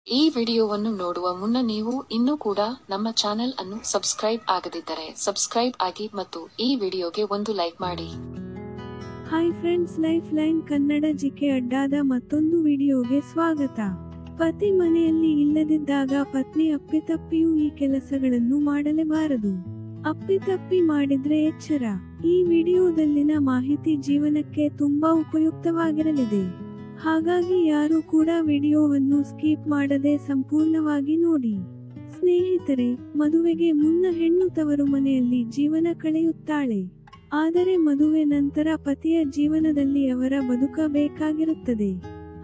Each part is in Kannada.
ಈ ವಿಡಿಯೋವನ್ನು ನೋಡುವ ಮುನ್ನ ನೀವು ಇನ್ನೂ ಕೂಡ ನಮ್ಮ ಚಾನೆಲ್ ಅನ್ನು ಸಬ್ಸ್ಕ್ರೈಬ್ ಆಗದಿದ್ದರೆ ಸಬ್ಸ್ಕ್ರೈಬ್ ಆಗಿ ಮತ್ತು ಈ ವಿಡಿಯೋಗೆ ಒಂದು ಲೈಕ್ ಮಾಡಿ. Hi friends, life line Kannada GK ಅಡ್ಡಾದ ಮತ್ತೊಂದು ವಿಡಿಯೋಗೆ ಸ್ವಾಗತ. ಪತಿ ಮನೆಯಲ್ಲಿ ಇಲ್ಲದಿದ್ದಾಗ ಪತ್ನಿ ಅಪ್ಪಿತಪ್ಪಿಯೂ ಈ ಕೆಲಸಗಳನ್ನು ಮಾಡಲೇಬಾರದು. ಅಪ್ಪಿತಪ್ಪಿ ಮಾಡಿದ್ರೆ ಎಚ್ಚರ. ಈ ವಿಡಿಯೋದಲ್ಲಿನ ಮಾಹಿತಿ ಜೀವನಕ್ಕೆ ತುಂಬಾ ಉಪಯುಕ್ತವಾಗಿರಲಿದೆ. ಹಾಗಾಗಿ ಯಾರು ಕೂಡ ವಿಡಿಯೋವನ್ನು ಸ್ಕಿಪ್ ಮಾಡದೆ ಸಂಪೂರ್ಣವಾಗಿ ನೋಡಿ. ಸ್ನೇಹಿತರೆ, ಮದುವೆಗೆ ಮುನ್ನ ಹೆಣ್ಣು ತವರು ಮನೆಯಲ್ಲಿ ಜೀವನ ಕಳೆಯುತ್ತಾಳೆ. ಆದರೆ ಮದುವೆ ನಂತರ ಪತಿಯ ಜೀವನದಲ್ಲಿ ಅವರ ಬದುಕಬೇಕಾಗಿರುತ್ತದೆ.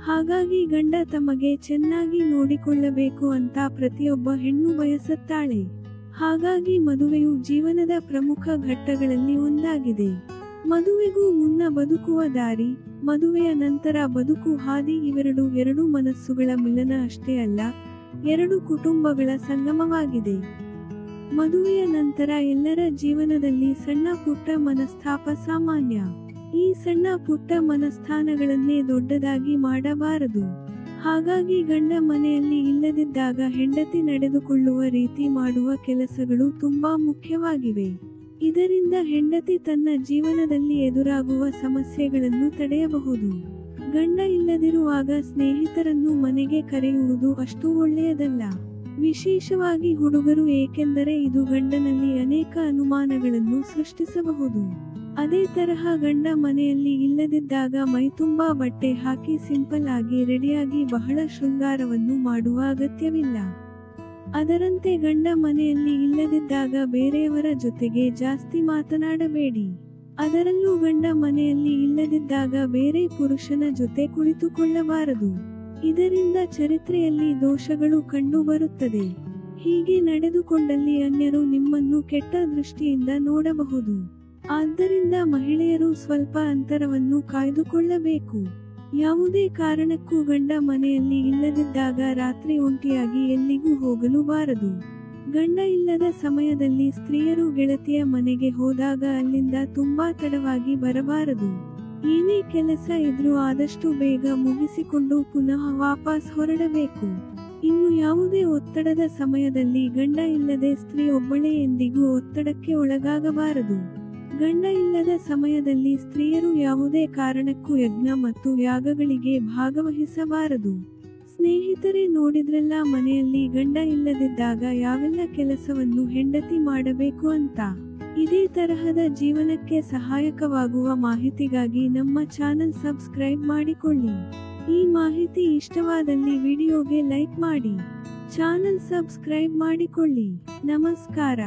ಹಾಗಾಗಿ ಗಂಡ ತಮಗೆ ಚೆನ್ನಾಗಿ ನೋಡಿಕೊಳ್ಳಬೇಕು ಅಂತ ಪ್ರತಿಯೊಬ್ಬ ಹೆಣ್ಣು ಬಯಸುತ್ತಾಳೆ. ಹಾಗಾಗಿ ಮದುವೆಯು ಜೀವನದ ಪ್ರಮುಖ ಘಟ್ಟಗಳಲ್ಲಿ ಒಂದಾಗಿದೆ. ಮದುವೆಗೂ ಮುನ್ನ ಬದುಕುವ ದಾರಿ, ಮದುವೆಯ ನಂತರ ಬದುಕು ಹಾದಿ ಇವೆರಡು ಎರಡು ಮನಸ್ಸುಗಳ ಮಿಲನ ಅಷ್ಟೇ ಅಲ್ಲ, ಎರಡು ಕುಟುಂಬಗಳ ಸಂಗಮವಾಗಿದೆ. ಮದುವೆಯ ನಂತರ ಎಲ್ಲರ ಜೀವನದಲ್ಲಿ ಸಣ್ಣ ಪುಟ್ಟ ಮನಸ್ತಾಪ ಸಾಮಾನ್ಯ. ಈ ಸಣ್ಣ ಪುಟ್ಟ ಮನಸ್ಥಾನಗಳನ್ನೇ ದೊಡ್ಡದಾಗಿ ಮಾಡಬಾರದು. ಹಾಗಾಗಿ ಗಂಡ ಮನೆಯಲ್ಲಿ ಇಲ್ಲದಿದ್ದಾಗ ಹೆಂಡತಿ ನಡೆದುಕೊಳ್ಳುವ ರೀತಿ ಮಾಡುವ ಕೆಲಸಗಳು ತುಂಬಾ ಮುಖ್ಯವಾಗಿವೆ. ಇದರಿಂದ ಹೆಂಡತಿ ತನ್ನ ಜೀವನದಲ್ಲಿ ಎದುರಾಗುವ ಸಮಸ್ಯೆಗಳನ್ನು ತಡೆಯಬಹುದು. ಗಂಡ ಇಲ್ಲದಿರುವಾಗ ಸ್ನೇಹಿತರನ್ನು ಮನೆಗೆ ಕರೆಯುವುದು ಅಷ್ಟು ಒಳ್ಳೆಯದಲ್ಲ, ವಿಶೇಷವಾಗಿ ಹುಡುಗರು, ಏಕೆಂದರೆ ಇದು ಗಂಡನಲ್ಲಿ ಅನೇಕ ಅನುಮಾನಗಳನ್ನು ಸೃಷ್ಟಿಸಬಹುದು. ಅದೇ ತರಹ ಗಂಡ ಮನೆಯಲ್ಲಿ ಇಲ್ಲದಿದ್ದಾಗ ಮೈತುಂಬಾ ಬಟ್ಟೆ ಹಾಕಿ ಸಿಂಪಲ್ ಆಗಿ ರೆಡಿಯಾಗಿ ಬಹಳ ಶೃಂಗಾರವನ್ನು ಮಾಡುವ ಅಗತ್ಯವಿಲ್ಲ. ಅದರಂತೆ ಗಂಡ ಮನೆಯಲ್ಲಿ ಇಲ್ಲದಿದ್ದಾಗ ಬೇರೆಯವರ ಜೊತೆಗೆ ಜಾಸ್ತಿ ಮಾತನಾಡಬೇಡಿ. ಅದರಲ್ಲೂ ಗಂಡ ಮನೆಯಲ್ಲಿ ಇಲ್ಲದಿದ್ದಾಗ ಬೇರೆ ಪುರುಷನ ಜೊತೆ ಕುಳಿತುಕೊಳ್ಳಬಾರದು. ಇದರಿಂದ ಚರಿತ್ರೆಯಲ್ಲಿ ದೋಷಗಳು ಕಂಡು ಬರುತ್ತದೆ. ಹೀಗೆ ನಡೆದುಕೊಂಡಲ್ಲಿ ಅನ್ಯರು ನಿಮ್ಮನ್ನು ಕೆಟ್ಟ ದೃಷ್ಟಿಯಿಂದ ನೋಡಬಹುದು. ಆದ್ದರಿಂದ ಮಹಿಳೆಯರು ಸ್ವಲ್ಪ ಅಂತರವನ್ನು ಕಾಯ್ದುಕೊಳ್ಳಬೇಕು. ಯಾವುದೇ ಕಾರಣಕ್ಕೂ ಗಂಡ ಮನೆಯಲ್ಲಿ ಇಲ್ಲದಿದ್ದಾಗ ರಾತ್ರಿ ಒಂಟಿಯಾಗಿ ಎಲ್ಲಿಗೂ ಹೋಗಲು ಬಾರದು. ಗಂಡ ಇಲ್ಲದ ಸಮಯದಲ್ಲಿ ಸ್ತ್ರೀಯರು ಗೆಳತಿಯ ಮನೆಗೆ ಹೋದಾಗ ಅಲ್ಲಿಂದ ತುಂಬಾ ತಡವಾಗಿ ಬರಬಾರದು. ಏನೇ ಕೆಲಸ ಇದ್ರೂ ಆದಷ್ಟು ಬೇಗ ಮುಗಿಸಿಕೊಂಡು ಪುನಃ ವಾಪಸ್ ಹೊರಡಬೇಕು. ಇನ್ನು ಯಾವುದೇ ಒತ್ತಡದ ಸಮಯದಲ್ಲಿ ಗಂಡ ಇಲ್ಲದೆ ಸ್ತ್ರೀ ಒಬ್ಬಳೇ ಎಂದಿಗೂ ಒತ್ತಡಕ್ಕೆ ಒಳಗಾಗಬಾರದು. ಗಂಡ ಇಲ್ಲದ ಸಮಯದಲ್ಲಿ ಸ್ತ್ರೀಯರು ಯಾವುದೇ ಕಾರಣಕ್ಕೂ ಯಜ್ಞ ಮತ್ತು ಯಾಗಗಳಿಗೆ ಭಾಗವಹಿಸಬಾರದು. ಸ್ನೇಹಿತರೆ, ನೋಡಿದ್ರಲ್ಲ ಮನೆಯಲ್ಲಿ ಗಂಡ ಇಲ್ಲದಿದ್ದಾಗ ಯಾವೆಲ್ಲ ಕೆಲಸವನ್ನು ಹೆಂಡತಿ ಮಾಡಬೇಕು ಅಂತ. ಇದೇ ತರಹದ ಜೀವನಕ್ಕೆ ಸಹಾಯಕವಾಗುವ ಮಾಹಿತಿಗಾಗಿ ನಮ್ಮ ಚಾನೆಲ್ ಸಬ್ಸ್ಕ್ರೈಬ್ ಮಾಡಿಕೊಳ್ಳಿ. ಈ ಮಾಹಿತಿ ಇಷ್ಟವಾದಲ್ಲಿ ವಿಡಿಯೋಗೆ ಲೈಕ್ ಮಾಡಿ, ಚಾನೆಲ್ ಸಬ್ಸ್ಕ್ರೈಬ್ ಮಾಡಿಕೊಳ್ಳಿ. ನಮಸ್ಕಾರ.